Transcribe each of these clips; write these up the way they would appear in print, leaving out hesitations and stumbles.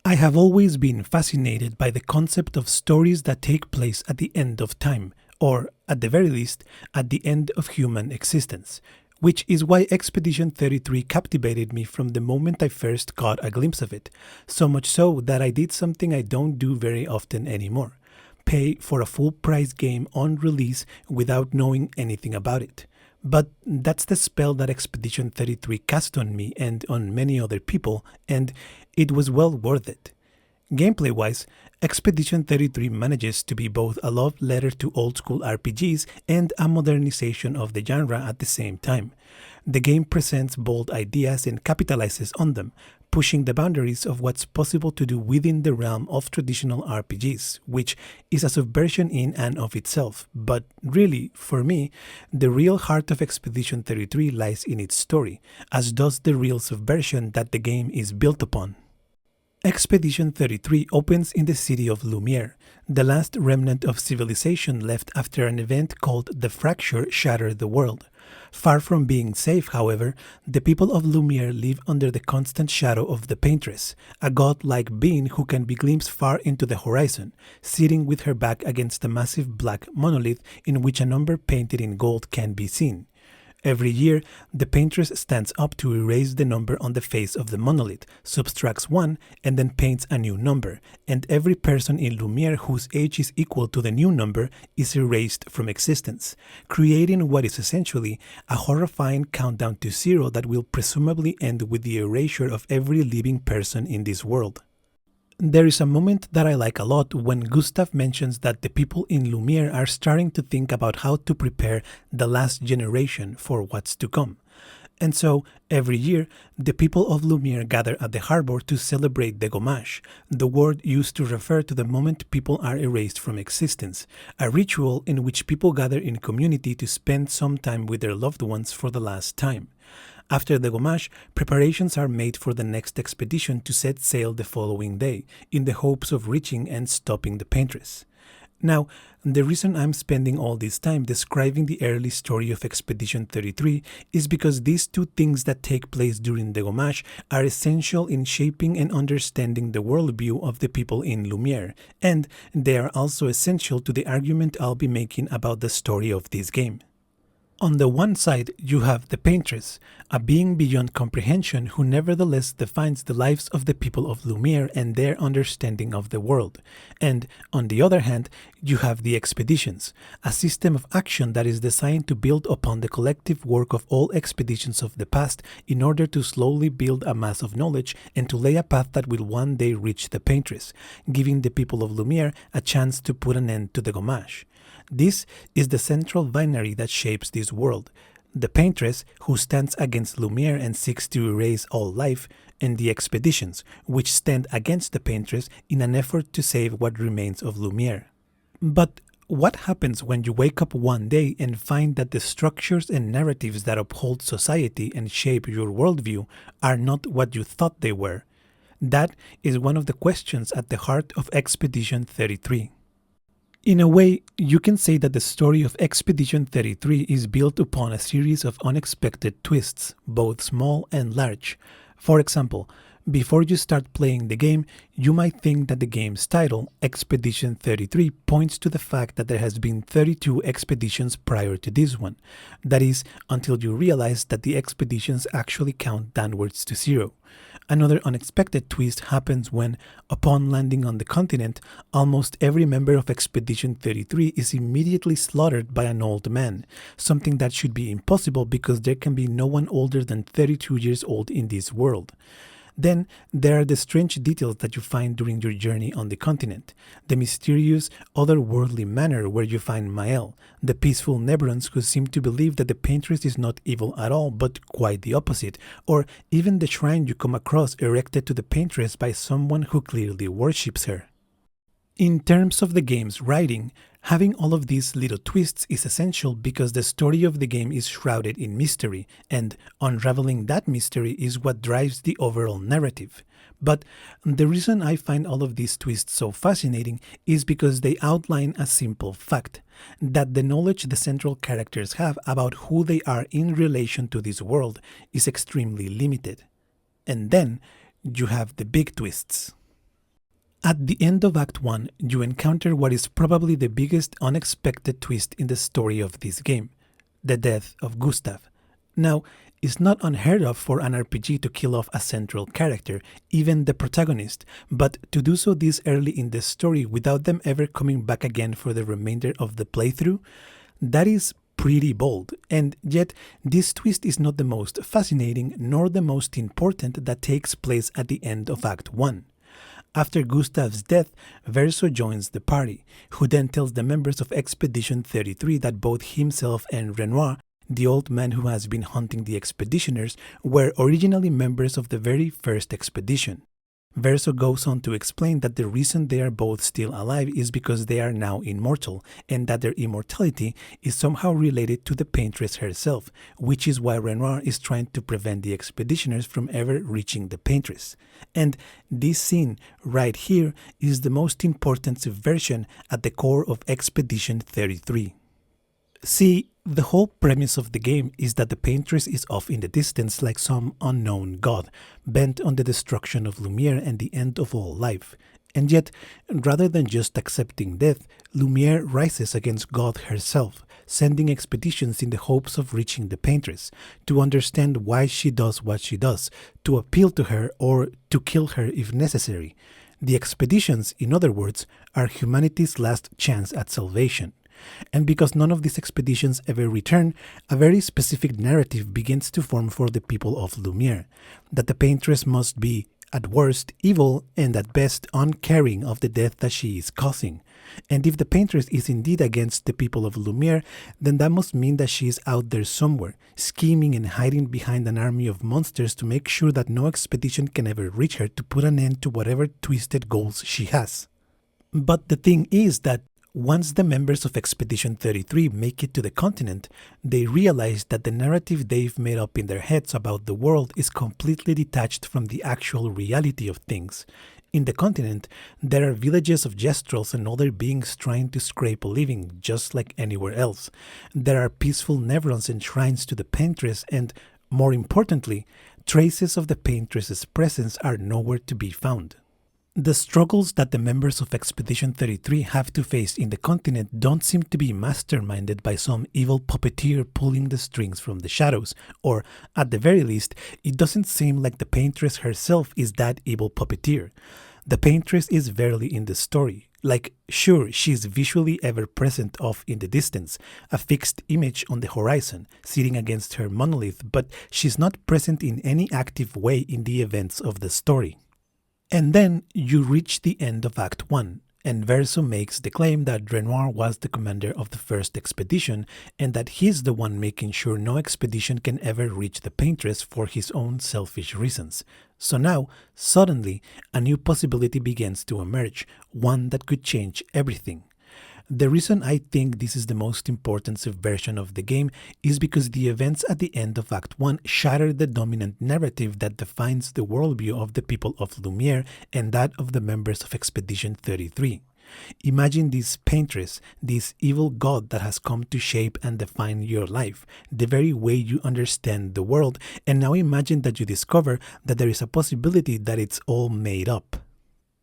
I have always been fascinated by the concept of stories that take place at the end of time, or, at the very least, at the end of human existence, which is why Expedition 33 captivated me from the moment I first caught a glimpse of it, so much so that I did something I don't do very often anymore: pay for a full-price game on release without knowing anything about it. But that's the spell that Expedition 33 cast on me and on many other people, and it was well worth it. Gameplay-wise, Expedition 33 manages to be both a love letter to old-school RPGs and a modernization of the genre at the same time. The game presents bold ideas and capitalizes on them, pushing the boundaries of what's possible to do within the realm of traditional RPGs, which is a subversion in and of itself. But really, for me, the real heart of Expedition 33 lies in its story, as does the real subversion that the game is built upon. Expedition 33 opens in the city of Lumiere, the last remnant of civilization left after an event called the Fracture shattered the world. Far from being safe, however, the people of Lumiere live under the constant shadow of the Paintress, a god-like being who can be glimpsed far into the horizon, sitting with her back against a massive black monolith in which a number painted in gold can be seen. Every year, the Paintress stands up to erase the number on the face of the monolith, subtracts 1, and then paints a new number, and every person in Lumiere whose age is equal to the new number is erased from existence, creating what is essentially a horrifying countdown to zero that will presumably end with the erasure of every living person in this world. There is a moment that I like a lot when Gustav mentions that the people in Lumiere are starting to think about how to prepare the last generation for what's to come. And so, every year, the people of Lumiere gather at the harbor to celebrate the Gommage, the word used to refer to the moment people are erased from existence, a ritual in which people gather in community to spend some time with their loved ones for the last time. After the Gommage, preparations are made for the next expedition to set sail the following day, in the hopes of reaching and stopping the Paintress. Now, the reason I'm spending all this time describing the early story of Expedition 33 is because these two things that take place during the Gommage are essential in shaping and understanding the worldview of the people in Lumiere, and they are also essential to the argument I'll be making about the story of this game. On the one side, you have the Paintress, a being beyond comprehension who nevertheless defines the lives of the people of Lumiere and their understanding of the world. And, on the other hand, you have the expeditions, a system of action that is designed to build upon the collective work of all expeditions of the past in order to slowly build a mass of knowledge and to lay a path that will one day reach the Paintress, giving the people of Lumiere a chance to put an end to the Gommage. This is the central binary that shapes this world: the Paintress, who stands against Lumiere and seeks to erase all life, and the expeditions, which stand against the Paintress in an effort to save what remains of Lumiere. But what happens when you wake up one day and find that the structures and narratives that uphold society and shape your worldview are not what you thought they were? That is one of the questions at the heart of Expedition 33. In a way, you can say that the story of Expedition 33 is built upon a series of unexpected twists, both small and large. For example, before you start playing the game, you might think that the game's title, Expedition 33, points to the fact that there has been 32 expeditions prior to this one. That is, until you realize that the expeditions actually count downwards to zero. Another unexpected twist happens when, upon landing on the continent, almost every member of Expedition 33 is immediately slaughtered by an old man, something that should be impossible because there can be no one older than 32 years old in this world. Then, there are the strange details that you find during your journey on the continent, the mysterious, otherworldly manner where you find Mael, the peaceful Nebrons who seem to believe that the Paintress is not evil at all but quite the opposite, or even the shrine you come across erected to the Paintress by someone who clearly worships her. In terms of the game's writing, having all of these little twists is essential because the story of the game is shrouded in mystery, and unraveling that mystery is what drives the overall narrative. But the reason I find all of these twists so fascinating is because they outline a simple fact: that the knowledge the central characters have about who they are in relation to this world is extremely limited. And then you have the big twists. At the end of Act 1, you encounter what is probably the biggest unexpected twist in the story of this game, the death of Gustav. Now, it's not unheard of for an RPG to kill off a central character, even the protagonist, but to do so this early in the story without them ever coming back again for the remainder of the playthrough, that is pretty bold, and yet this twist is not the most fascinating nor the most important that takes place at the end of Act 1. After Gustav's death, Verso joins the party, who then tells the members of Expedition 33 that both himself and Renoir, the old man who has been hunting the expeditioners, were originally members of the very first expedition. Verso goes on to explain that the reason they are both still alive is because they are now immortal, and that their immortality is somehow related to the paintress herself, which is why Renoir is trying to prevent the expeditioners from ever reaching the paintress. And this scene right here is the most important subversion at the core of Expedition 33. See, the whole premise of the game is that the paintress is off in the distance like some unknown god, bent on the destruction of Lumiere and the end of all life. And yet, rather than just accepting death, Lumiere rises against God herself, sending expeditions in the hopes of reaching the paintress, to understand why she does what she does, to appeal to her or to kill her if necessary. The expeditions, in other words, are humanity's last chance at salvation. And because none of these expeditions ever return, a very specific narrative begins to form for the people of Lumiere, that the paintress must be, at worst, evil and at best uncaring of the death that she is causing. And if the paintress is indeed against the people of Lumiere, then that must mean that she is out there somewhere, scheming and hiding behind an army of monsters to make sure that no expedition can ever reach her to put an end to whatever twisted goals she has. But the thing is that once the members of Expedition 33 make it to the continent, they realize that the narrative they've made up in their heads about the world is completely detached from the actual reality of things. In the continent, there are villages of gestrels and other beings trying to scrape a living, just like anywhere else. There are peaceful Nevrons and shrines to the paintress, and, more importantly, traces of the paintress's presence are nowhere to be found. The struggles that the members of Expedition 33 have to face in the continent don't seem to be masterminded by some evil puppeteer pulling the strings from the shadows, or, at the very least, it doesn't seem like the paintress herself is that evil puppeteer. The paintress is barely in the story. Like, sure, she's visually ever present off in the distance, a fixed image on the horizon, sitting against her monolith, but she's not present in any active way in the events of the story. And then you reach the end of Act 1, and Verso makes the claim that Renoir was the commander of the first expedition, and that he's the one making sure no expedition can ever reach the paintress for his own selfish reasons. So now, suddenly, a new possibility begins to emerge, one that could change everything. The reason I think this is the most important subversion of the game is because the events at the end of Act 1 shatter the dominant narrative that defines the worldview of the people of Lumiere and that of the members of Expedition 33. Imagine this paintress, this evil god that has come to shape and define your life, the very way you understand the world, and now imagine that you discover that there is a possibility that it's all made up.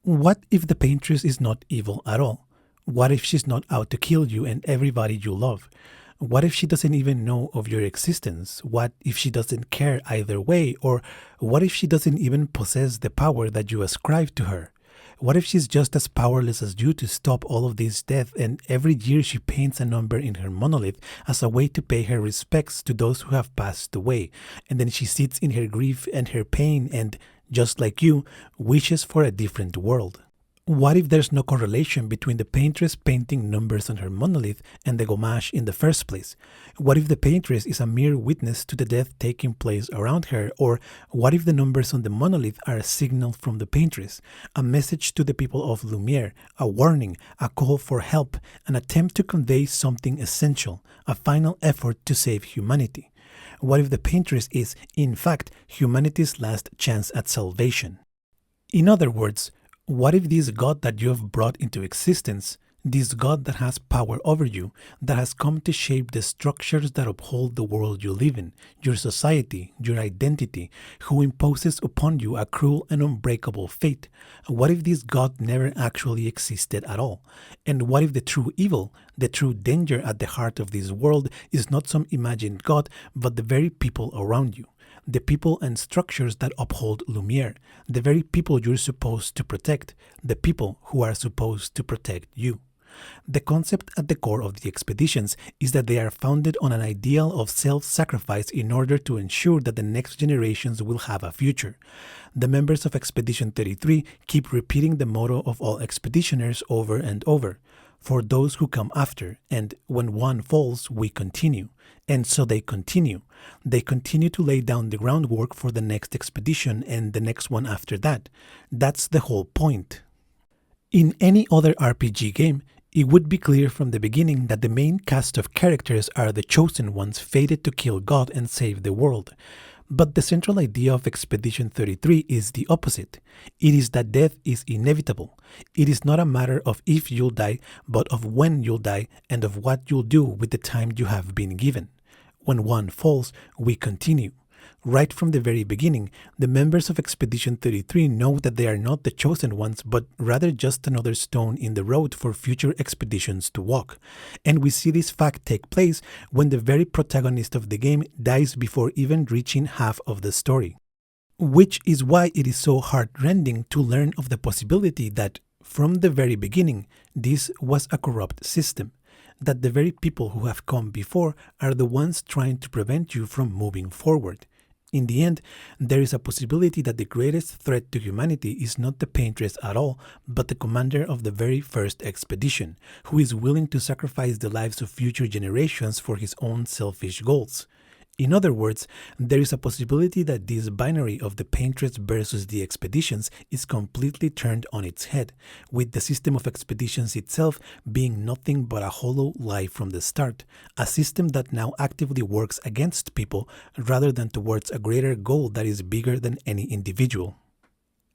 What if the paintress is not evil at all? What if she's not out to kill you and everybody you love? What if she doesn't even know of your existence? What if she doesn't care either way? Or what if she doesn't even possess the power that you ascribe to her? What if she's just as powerless as you to stop all of this death, and every year she paints a number in her monolith as a way to pay her respects to those who have passed away, and then she sits in her grief and her pain and, just like you, wishes for a different world? What if there's no correlation between the paintress painting numbers on her monolith and the gommage in the first place? What if the paintress is a mere witness to the death taking place around her? Or what if the numbers on the monolith are a signal from the paintress, a message to the people of Lumiere, a warning, a call for help, an attempt to convey something essential, a final effort to save humanity? What if the paintress is, in fact, humanity's last chance at salvation? In other words, what if this god that you have brought into existence, This God that has power over you, that has come to shape the structures that uphold the world you live in, your society, your identity, who imposes upon you a cruel and unbreakable fate. What if this God never actually existed at all? And what if the true evil, the true danger at the heart of this world is not some imagined God, but the very people around you? The people and structures that uphold Lumiere, the very people you're supposed to protect, the people who are supposed to protect you. The concept at the core of the expeditions is that they are founded on an ideal of self-sacrifice in order to ensure that the next generations will have a future. The members of Expedition 33 keep repeating the motto of all expeditioners over and over: for those who come after, and when one falls, we continue. And so they continue. They continue to lay down the groundwork for the next expedition and the next one after that. That's the whole point. In any other RPG game, it would be clear from the beginning that the main cast of characters are the chosen ones fated to kill God and save the world. But the central idea of Expedition 33 is the opposite. It is that death is inevitable. It is not a matter of if you'll die, but of when you'll die and of what you'll do with the time you have been given. When one falls, we continue. Right from the very beginning, the members of Expedition 33 know that they are not the chosen ones, but rather just another stone in the road for future expeditions to walk. And we see this fact take place when the very protagonist of the game dies before even reaching half of the story. Which is why it is so heartrending to learn of the possibility that, from the very beginning, this was a corrupt system. That the very people who have come before are the ones trying to prevent you from moving forward. In the end, there is a possibility that the greatest threat to humanity is not the paintress at all, but the commander of the very first expedition, who is willing to sacrifice the lives of future generations for his own selfish goals. In other words, there is a possibility that this binary of the paintress versus the expeditions is completely turned on its head, with the system of expeditions itself being nothing but a hollow lie from the start, a system that now actively works against people rather than towards a greater goal that is bigger than any individual.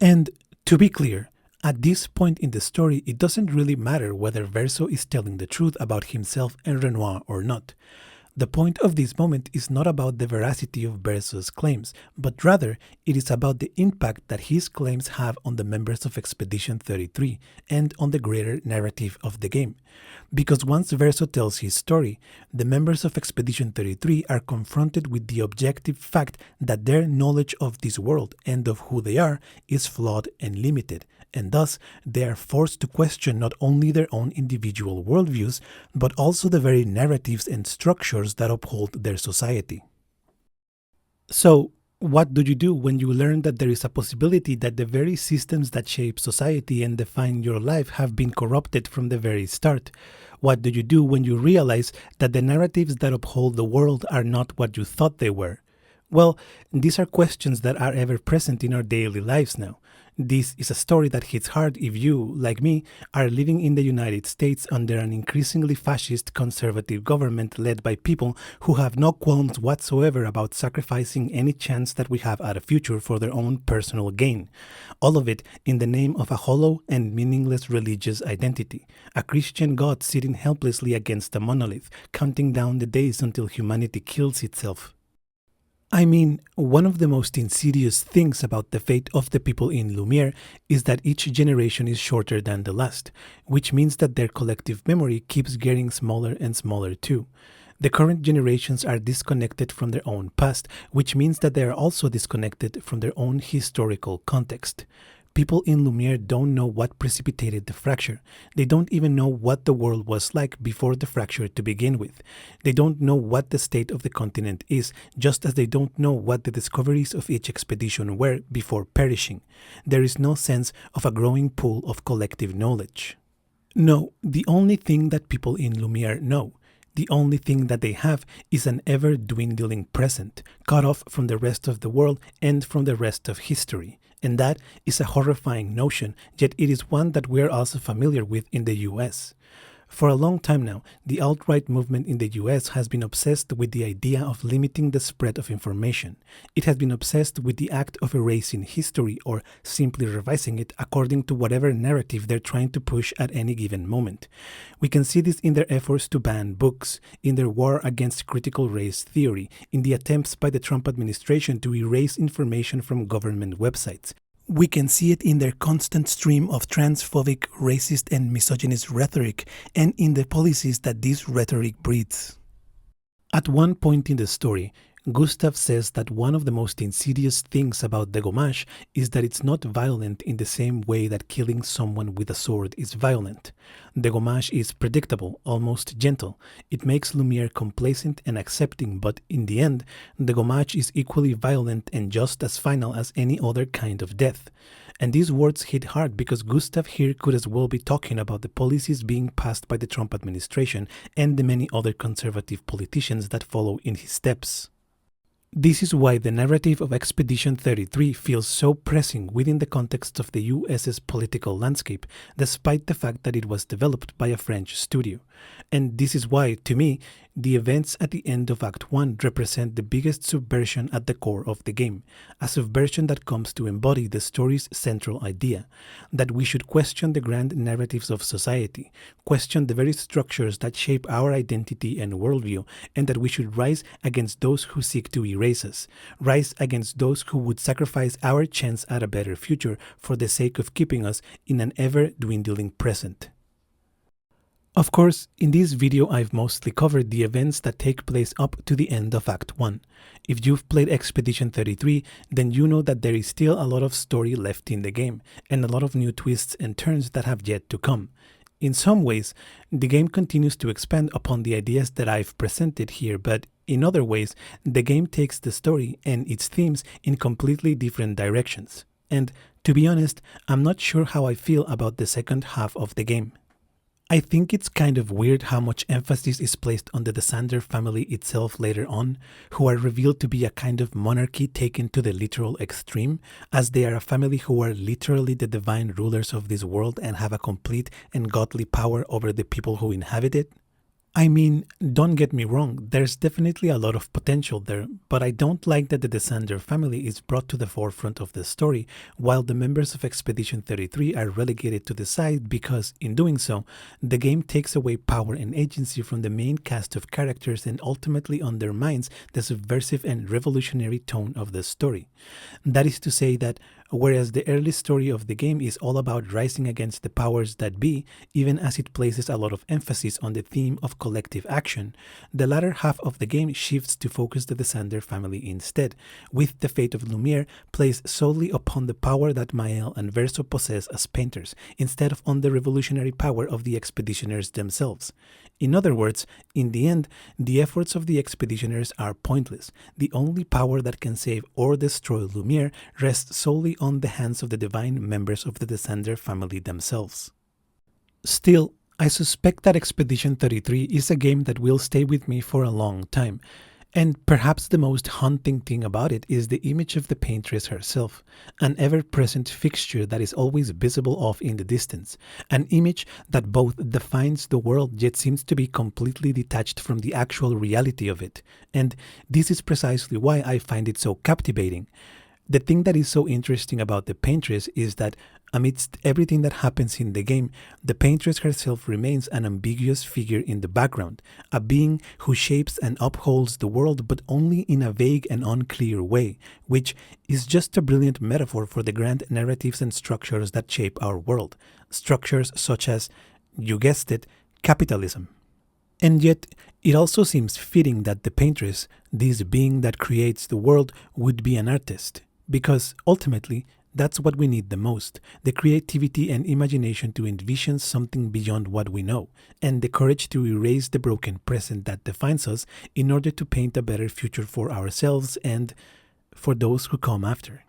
And to be clear, at this point in the story, it doesn't really matter whether Verso is telling the truth about himself and Renoir or not. The point of this moment is not about the veracity of Verso's claims, but rather it is about the impact that his claims have on the members of Expedition 33 and on the greater narrative of the game. Because once Verso tells his story, the members of Expedition 33 are confronted with the objective fact that their knowledge of this world and of who they are is flawed and limited, and thus they are forced to question not only their own individual worldviews, but also the very narratives and structures that uphold their society. So, what do you do when you learn that there is a possibility that the very systems that shape society and define your life have been corrupted from the very start? What do you do when you realize that the narratives that uphold the world are not what you thought they were? Well, these are questions that are ever present in our daily lives now. This is a story that hits hard if you, like me, are living in the United States under an increasingly fascist conservative government led by people who have no qualms whatsoever about sacrificing any chance that we have at a future for their own personal gain. All of it in the name of a hollow and meaningless religious identity, a Christian God sitting helplessly against a monolith, counting down the days until humanity kills itself. I mean, one of the most insidious things about the fate of the people in Lumiere is that each generation is shorter than the last, which means that their collective memory keeps getting smaller and smaller too. The current generations are disconnected from their own past, which means that they are also disconnected from their own historical context. People in Lumiere don't know what precipitated the fracture. They don't even know what the world was like before the fracture to begin with. They don't know what the state of the continent is, just as they don't know what the discoveries of each expedition were before perishing. There is no sense of a growing pool of collective knowledge. No, the only thing that people in Lumiere know, the only thing that they have, is an ever-dwindling present, cut off from the rest of the world and from the rest of history. And that is a horrifying notion, yet it is one that we are also familiar with in the US. For a long time now, the alt-right movement in the US has been obsessed with the idea of limiting the spread of information. It has been obsessed with the act of erasing history or simply revising it according to whatever narrative they're trying to push at any given moment. We can see this in their efforts to ban books, in their war against critical race theory, in the attempts by the Trump administration to erase information from government websites. We can see it in their constant stream of transphobic, racist, and misogynist rhetoric, and in the policies that this rhetoric breeds. At one point in the story, Gustav says that one of the most insidious things about the Gommage is that it's not violent in the same way that killing someone with a sword is violent. The Gommage is predictable, almost gentle. It makes Lumiere complacent and accepting, but in the end, the Gommage is equally violent and just as final as any other kind of death. And these words hit hard because Gustav here could as well be talking about the policies being passed by the Trump administration and the many other conservative politicians that follow in his steps. This is why the narrative of Expedition 33 feels so pressing within the context of the US's political landscape, despite the fact that it was developed by a French studio. And this is why, to me, the events at the end of Act 1 represent the biggest subversion at the core of the game, a subversion that comes to embody the story's central idea, that we should question the grand narratives of society, question the very structures that shape our identity and worldview, and that we should rise against those who seek to erase us, rise against those who would sacrifice our chance at a better future for the sake of keeping us in an ever-dwindling present. Of course, in this video I've mostly covered the events that take place up to the end of Act 1. If you've played Expedition 33, then you know that there is still a lot of story left in the game, and a lot of new twists and turns that have yet to come. In some ways, the game continues to expand upon the ideas that I've presented here, but in other ways, the game takes the story and its themes in completely different directions. And to be honest, I'm not sure how I feel about the second half of the game. I think it's kind of weird how much emphasis is placed on the Sander family itself later on, who are revealed to be a kind of monarchy taken to the literal extreme, as they are a family who are literally the divine rulers of this world and have a complete and godly power over the people who inhabit it. I mean, don't get me wrong, there's definitely a lot of potential there, but I don't like that the Sander family is brought to the forefront of the story, while the members of Expedition 33 are relegated to the side because, in doing so, the game takes away power and agency from the main cast of characters and ultimately undermines the subversive and revolutionary tone of the story. That is to say that, whereas the early story of the game is all about rising against the powers that be, even as it places a lot of emphasis on the theme of collective action, the latter half of the game shifts to focus the Sander family instead, with the fate of Lumiere placed solely upon the power that Maël and Verso possess as painters, instead of on the revolutionary power of the expeditioners themselves. In other words, in the end, the efforts of the expeditioners are pointless. The only power that can save or destroy Lumiere rests solely on the hands of the divine members of the Sander family themselves. Still, I suspect that Expedition 33 is a game that will stay with me for a long time, and perhaps the most haunting thing about it is the image of the paintress herself, an ever-present fixture that is always visible off in the distance, an image that both defines the world yet seems to be completely detached from the actual reality of it, and this is precisely why I find it so captivating. The thing that is so interesting about the paintress is that amidst everything that happens in the game, the paintress herself remains an ambiguous figure in the background, a being who shapes and upholds the world but only in a vague and unclear way, which is just a brilliant metaphor for the grand narratives and structures that shape our world, structures such as, you guessed it, capitalism. And yet, it also seems fitting that the paintress, this being that creates the world, would be an artist. Because ultimately, that's what we need the most, the creativity and imagination to envision something beyond what we know, and the courage to erase the broken present that defines us in order to paint a better future for ourselves and for those who come after.